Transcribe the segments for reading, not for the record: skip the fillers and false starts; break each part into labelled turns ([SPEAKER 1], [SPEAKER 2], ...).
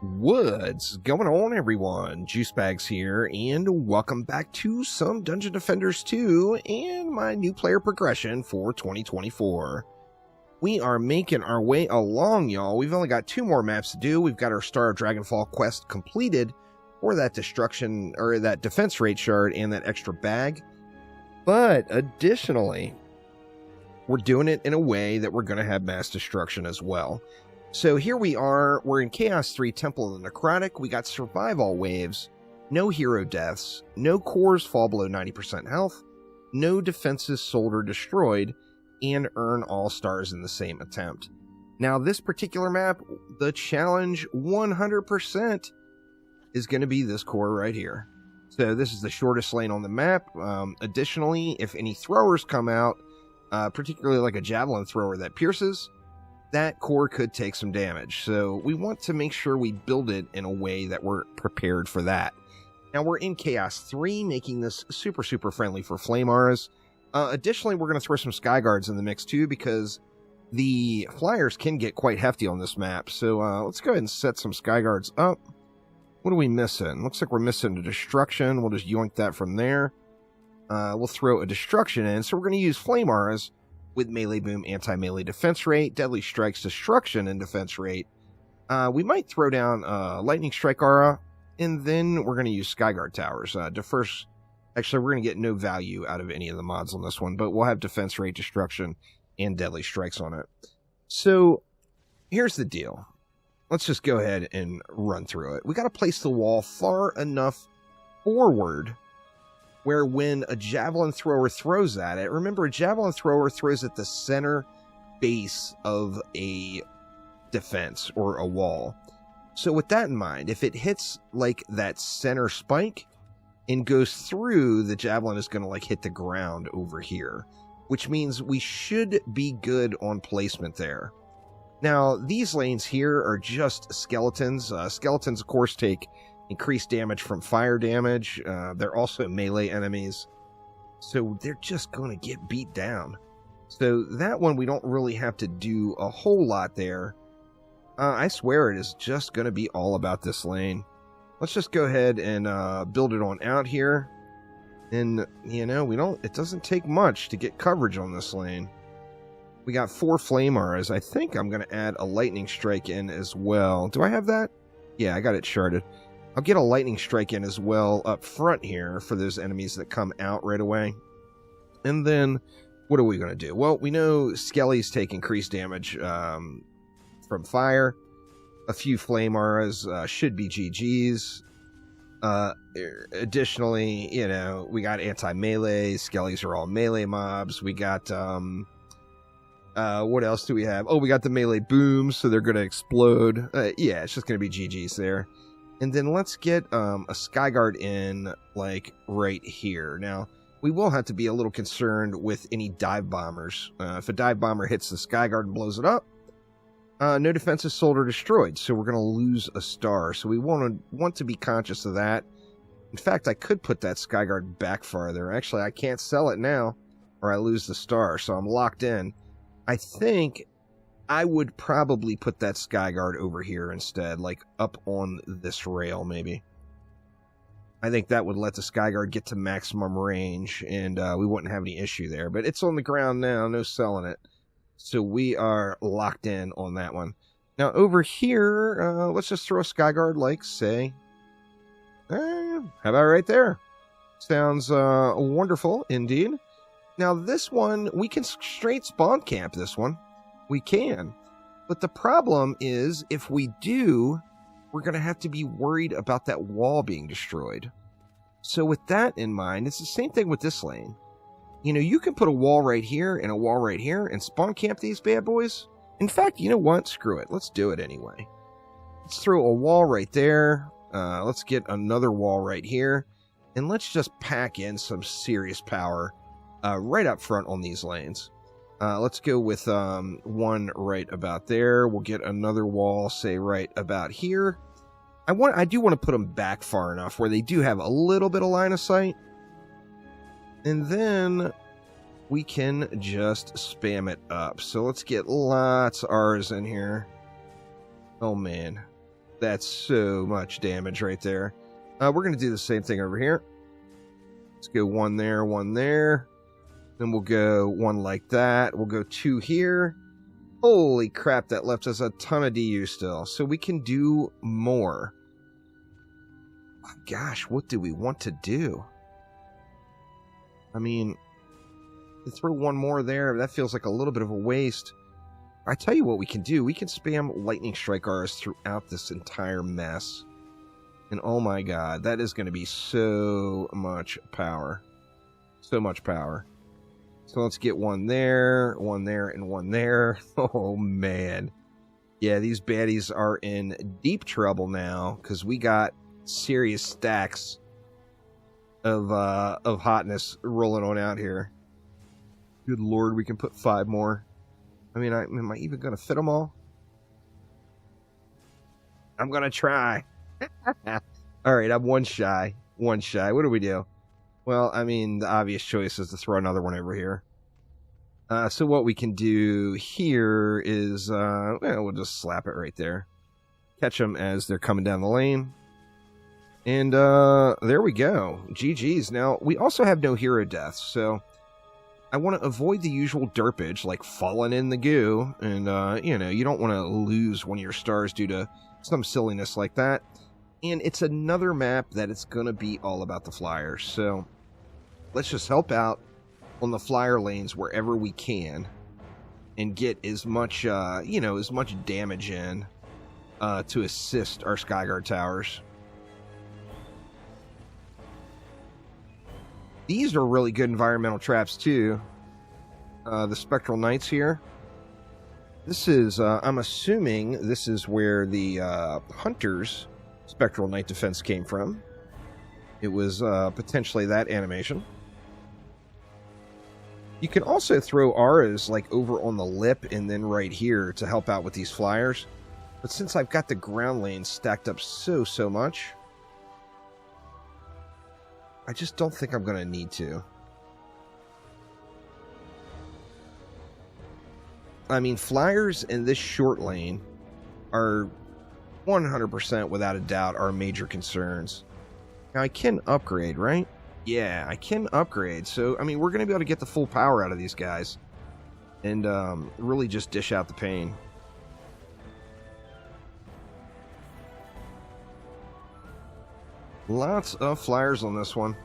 [SPEAKER 1] What's going on, everyone? Juicebags here, and welcome back to some Dungeon Defenders 2 and my new player progression for 2024. We are making our way along, y'all. We've only got 2 more maps to do. We've got our Star of Dragonfall quest completed for that destruction, or that defense rate shard and that extra bag. But additionally, we're doing it in a way that we're going to have mass destruction as well. So here we are, we're in Chaos 3 Temple of the Necrotic. We got survive all waves, no hero deaths, no cores fall below 90% health, no defenses sold or destroyed, and earn all stars in the same attempt. Now this particular map, the challenge 100% is going to be this core right here. So this is the shortest lane on the map. Additionally, if any throwers come out, particularly like a javelin thrower that pierces, that core could take some damage. So we want to make sure we build it in a way that we're prepared for that. Now we're in Chaos 3, making this super friendly for flame auras. Additionally, we're going to throw some sky guards in the mix too, because the flyers can get quite hefty on this map. So let's go ahead and set some sky guards up. What are we missing? Looks like we're missing a destruction. We'll just yoink that from there. We'll throw a destruction in. So we're going to use flame auras with melee boom, anti-melee defense rate, deadly strikes, destruction, and defense rate. We might throw down lightning strike aura, and then we're going to use skyguard towers. Actually, we're going to get no value out of any of the mods on this one, but we'll have defense rate, destruction, and deadly strikes on it. So here's the deal. Let's just go ahead and run through it. We got to place the wall far enough forward where when a javelin thrower throws at it, remember, a javelin thrower throws at the center base of a defense or a wall. So with that in mind, if it hits like that center spike and goes through, the javelin is going to like hit the ground over here, which means we should be good on placement there. Now, these lanes here are just skeletons. Skeletons, of course, take increased damage from fire damage. They're also melee enemies, so they're just going to get beat down. So that one, we don't really have to do a whole lot there. I swear it is just going to be all about this lane. Let's just go ahead and build it on out here. And, you know, it doesn't take much to get coverage on this lane. We got 4 flame auras. I think I'm going to add a lightning strike in as well. Do I have that? Yeah, I got it sharded. I'll get a lightning strike in as well up front here for those enemies that come out right away. And then, what are we going to do? Well, we know skellies take increased damage from fire. A few flame auras should be GG's. Additionally, you know, we got anti-melee. Skellies are all melee mobs. We got, what else do we have? Oh, we got the melee booms, so they're going to explode. Yeah, it's just going to be GG's there. And then let's get a Skyguard in, like, right here. Now, we will have to be a little concerned with any dive bombers. If a dive bomber hits the Skyguard and blows it up, no defenses sold or destroyed, so we're going to lose a star. So we want to be conscious of that. In fact, I could put that Skyguard back farther. Actually, I can't sell it now, or I lose the star, so I'm locked in. I think I would probably put that Skyguard over here instead, like up on this rail, maybe. I think that would let the Skyguard get to maximum range, and we wouldn't have any issue there. But it's on the ground now, no selling it. So we are locked in on that one. Now, over here, let's just throw a Skyguard, like, say, how about right there? Sounds wonderful, indeed. Now, this one, we can straight spawn camp this one. We can. But the problem is, if we do, we're going to have to be worried about that wall being destroyed. So with that in mind, it's the same thing with this lane. You know, you can put a wall right here and a wall right here and spawn camp these bad boys. In fact, you know what? Screw it. Let's do it anyway. Let's throw a wall right there. Let's get another wall right here. And let's just pack in some serious power right up front on these lanes. Let's go with one right about there. We'll get another wall, say, right about here. I do want to put them back far enough where they do have a little bit of line of sight. And then we can just spam it up. So let's get lots of R's in here. Oh, man. That's so much damage right there. We're going to do the same thing over here. Let's go one there, one there. Then we'll go one like that. We'll go 2 here. Holy crap, that left us a ton of DU still. So we can do more. Oh, gosh, what do we want to do? I mean, to throw one more there, that feels like a little bit of a waste. I tell you what we can do. We can spam lightning strike R's throughout this entire mess. And oh my god, that is going to be so much power. So much power. So let's get one there, and one there. Oh man. Yeah, these baddies are in deep trouble now because we got serious stacks of hotness rolling on out here. Good lord, we can put 5 more. I mean, am I even going to fit them all? I'm going to try. All right, I'm one shy. One shy. What do we do? Well, I mean, the obvious choice is to throw another one over here. So what we can do here is, well, we'll just slap it right there. Catch them as they're coming down the lane. And there we go. GG's. Now, we also have no hero deaths, so I want to avoid the usual derpage, like falling in the goo. And, you know, you don't want to lose one of your stars due to some silliness like that. And it's another map that it's going to be all about the flyers. So let's just help out on the flyer lanes wherever we can and get as much, you know, as much damage in to assist our Skyguard towers. These are really good environmental traps too. The Spectral Knights here. This is, I'm assuming this is where the Hunter's Spectral Knight defense came from. It was potentially that animation. You can also throw auras like over on the lip and then right here to help out with these flyers. But since I've got the ground lanes stacked up so much, I just don't think I'm going to need to. I mean, flyers in this short lane are 100% without a doubt our major concerns. Now, I can upgrade, right? Yeah, I can upgrade. So, I mean, we're going to be able to get the full power out of these guys and really just dish out the pain. Lots of flyers on this one.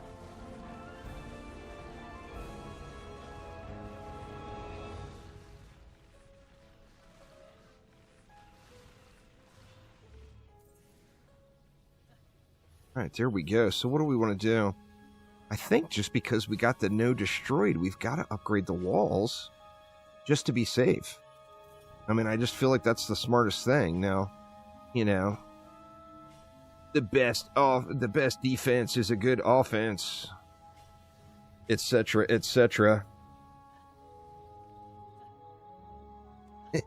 [SPEAKER 1] Alright, there we go. So what do we want to do? I think just because we got the no destroyed, we've got to upgrade the walls just to be safe. I mean, I just feel like that's the smartest thing. Now, you know, the best defense is a good offense, etc., etc.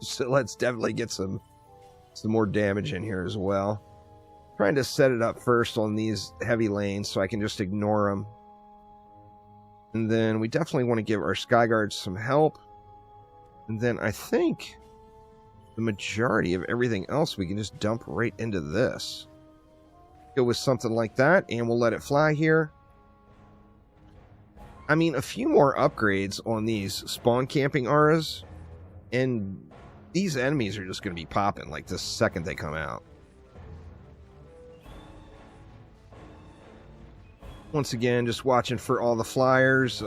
[SPEAKER 1] So let's definitely get some more damage in here as well. Trying to set it up first on these heavy lanes so I can just ignore them. And then we definitely want to give our Skyguards some help. And then I think the majority of everything else we can just dump right into this. Go with something like that, and we'll let it fly here. I mean, a few more upgrades on these spawn camping auras, and these enemies are just going to be popping like the second they come out. Once again, just watching for all the flyers.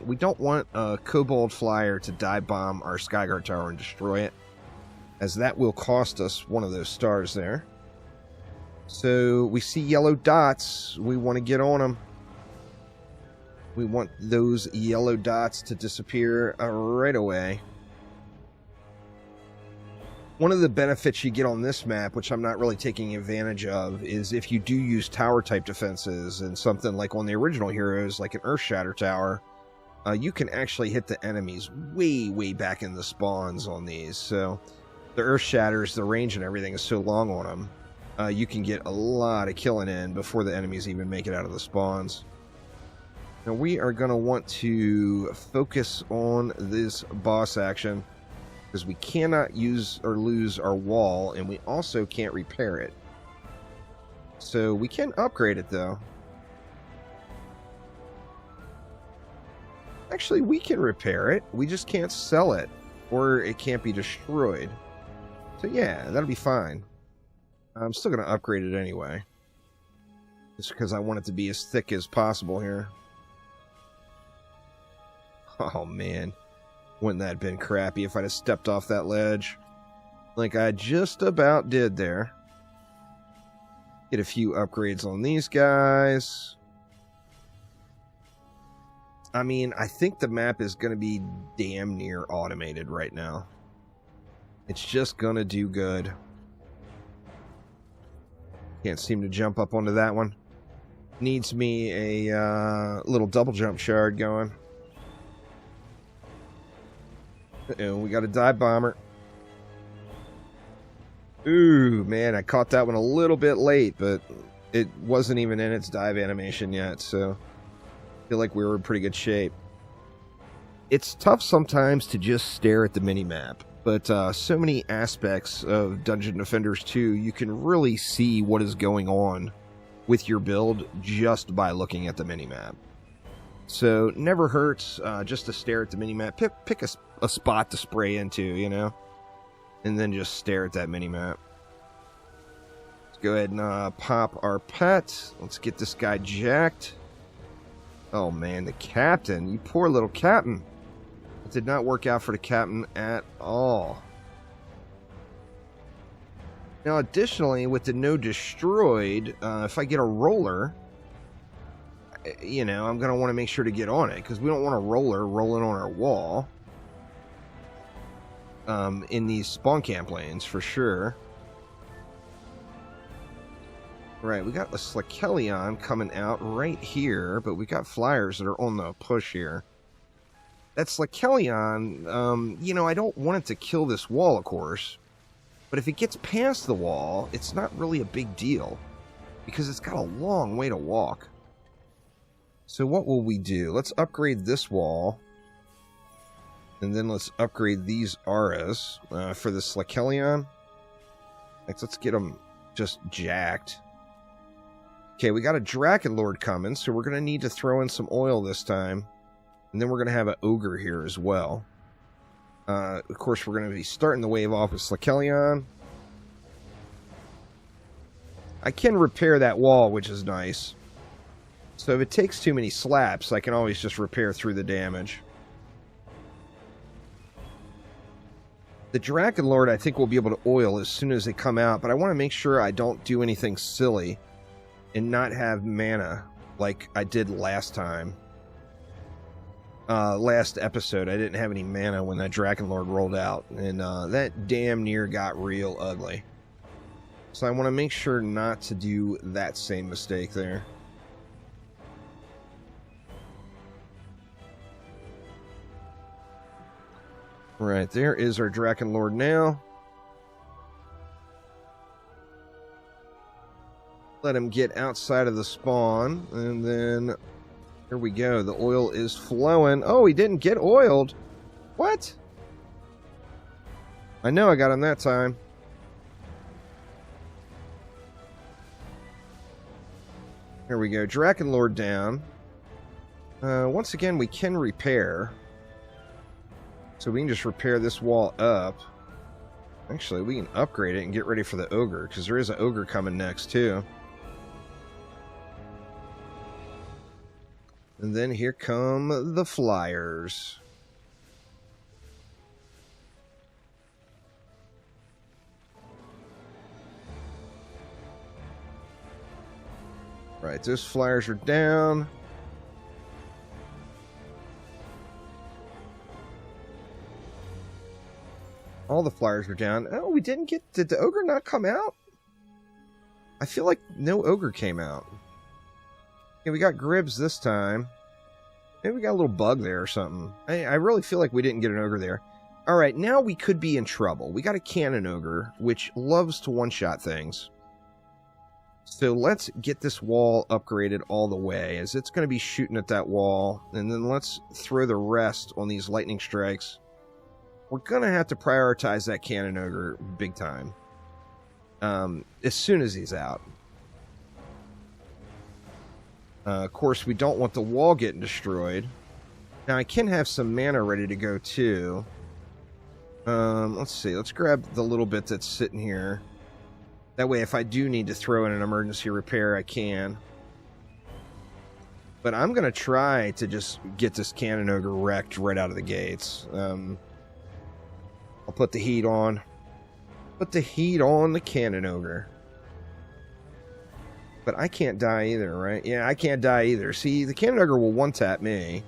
[SPEAKER 1] We don't want a Kobold flyer to dive bomb our Skyguard tower and destroy it, as that will cost us one of those stars there. So we see yellow dots. We want to get on them. We want those yellow dots to disappear right away. One of the benefits you get on this map, which I'm not really taking advantage of, is if you do use tower-type defenses and something like on the original Heroes, like an Earth Shatter Tower, you can actually hit the enemies way back in the spawns on these. So the Earth Shatters, the range and everything is so long on them, you can get a lot of killing in before the enemies even make it out of the spawns. Now we are going to want to focus on this boss action, because we cannot use or lose our wall, and we also can't repair it. So we can upgrade it, though. Actually, we can repair it. We just can't sell it, or it can't be destroyed. So yeah, that'll be fine. I'm still going to upgrade it anyway. Just because I want it to be as thick as possible here. Oh, man. Wouldn't that have been crappy if I'd have stepped off that ledge? Like I just about did there. Get a few upgrades on these guys. I mean, I think the map is going to be damn near automated right now. It's just going to do good. Can't seem to jump up onto that one. Needs me a little double jump shard going. Uh-oh, we got a dive bomber. Ooh, man, I caught that one a little bit late, but it wasn't even in its dive animation yet, so I feel like we were in pretty good shape. It's tough sometimes to just stare at the minimap, but so many aspects of Dungeon Defenders 2, you can really see what is going on with your build just by looking at the minimap. So, never hurts just to stare at the minimap. Pick a spot to spray into, you know? And then just stare at that minimap. Let's go ahead and pop our pet. Let's get this guy jacked. Oh man, the captain. You poor little captain. It did not work out for the captain at all. Now, additionally, with the no destroyed, if I get a roller, you know, I'm going to want to make sure to get on it, because we don't want a roller rolling on our wall. In these spawn camp lanes, for sure. Right, we got a Slakelion coming out right here, but we got flyers that are on the push here. That Slakelion, you know, I don't want it to kill this wall, of course. But if it gets past the wall, it's not really a big deal, because it's got a long way to walk. So what will we do? Let's upgrade this wall. And then let's upgrade these auras for the Slakelion. Let's get them just jacked. Okay, we got a Drakenlord coming, so we're going to need to throw in some oil this time. And then we're going to have an Ogre here as well. Of course, we're going to be starting the wave off with Slakelion. I can repair that wall, which is nice. So if it takes too many slaps, I can always just repair through the damage. The Drakenlord, I think, will be able to oil as soon as they come out, but I want to make sure I don't do anything silly and not have mana like I did last time. Last episode, I didn't have any mana when that Drakenlord rolled out, and that damn near got real ugly. So I want to make sure not to do that same mistake there. Right, there is our Drakenlord now. Let him get outside of the spawn, and then here we go. The oil is flowing. Oh, he didn't get oiled. What? I know I got him that time. Here we go. Drakenlord down. Once again, we can repair. So we can just repair this wall up. Actually, we can upgrade it and get ready for the Ogre, because there is an Ogre coming next, too. And then here come the flyers. Right, those flyers are down. All the flyers are down. Oh, we didn't get... Did the Ogre not come out? I feel like no Ogre came out. Okay, we got Gribbs this time. Maybe we got a little bug there or something. I really feel like we didn't get an Ogre there. Alright, now we could be in trouble. We got a Cannon Ogre, which loves to one-shot things. So let's get this wall upgraded all the way, as it's going to be shooting at that wall. And then let's throw the rest on these lightning strikes. We're going to have to prioritize that Cannon Ogre big time. As soon as he's out. Of course, we don't want the wall getting destroyed. Now, I can have some mana ready to go, too. Let's see. Let's grab the little bit that's sitting here. That way, if I do need to throw in an emergency repair, I can. But I'm going to try to just get this Cannon Ogre wrecked right out of the gates. I'll put the heat on. Put the heat on the Cannon Ogre. But I can't die either, right? Yeah, I can't die either. See, the Cannon Ogre will one-tap me.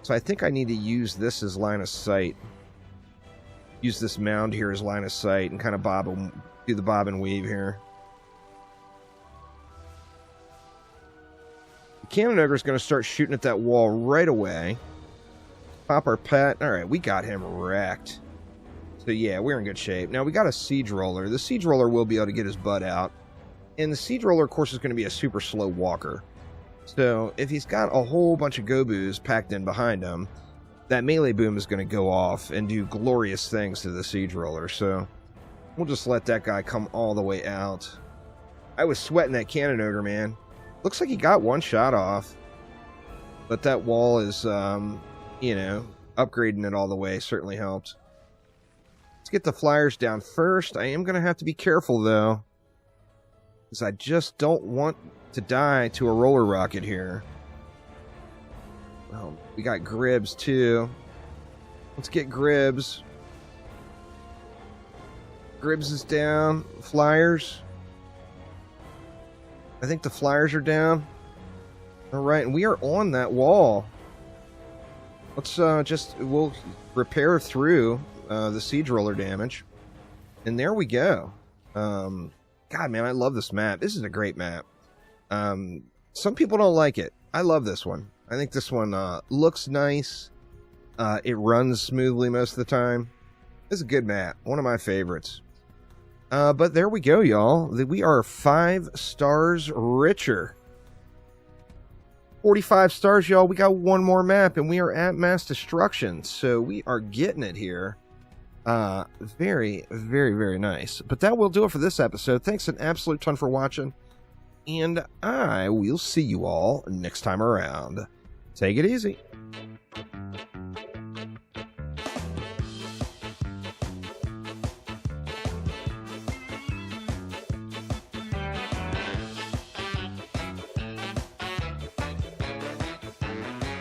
[SPEAKER 1] So I think I need to use this as line of sight. Use this mound here as line of sight and kind of do the bob and weave here. The Cannon Ogre is going to start shooting at that wall right away. Pop our pet. Alright, we got him wrecked. So yeah, we're in good shape. Now we got a Siege Roller. The Siege Roller will be able to get his butt out. And the Siege Roller, of course, is going to be a super slow walker. So if he's got a whole bunch of Gobus packed in behind him, that melee boom is going to go off and do glorious things to the Siege Roller. So we'll just let that guy come all the way out. I was sweating that Cannon Ogre, man. Looks like he got one shot off. But that wall is, you know, upgrading it all the way certainly helped. Let's get the flyers down first. I am going to have to be careful, though, because I just don't want to die to a roller rocket here. Well, we got Gribs, too. Let's get Gribs. Gribs is down. Flyers. I think the flyers are down. Alright, and we are on that wall. Let's we'll repair through the Siege Roller damage. And there we go. God, man, I love this map. This is a great map. Some people don't like it. I love this one. I think this one looks nice. It runs smoothly most of the time. It's a good map. One of my favorites. But there we go, y'all. We are 5 stars richer. 45 stars, y'all. We got one more map, and we are at mass destruction. So we are getting it here. Very, very, very nice. But that will do it for this episode. Thanks an absolute ton for watching. And I will see you all next time around. Take it easy.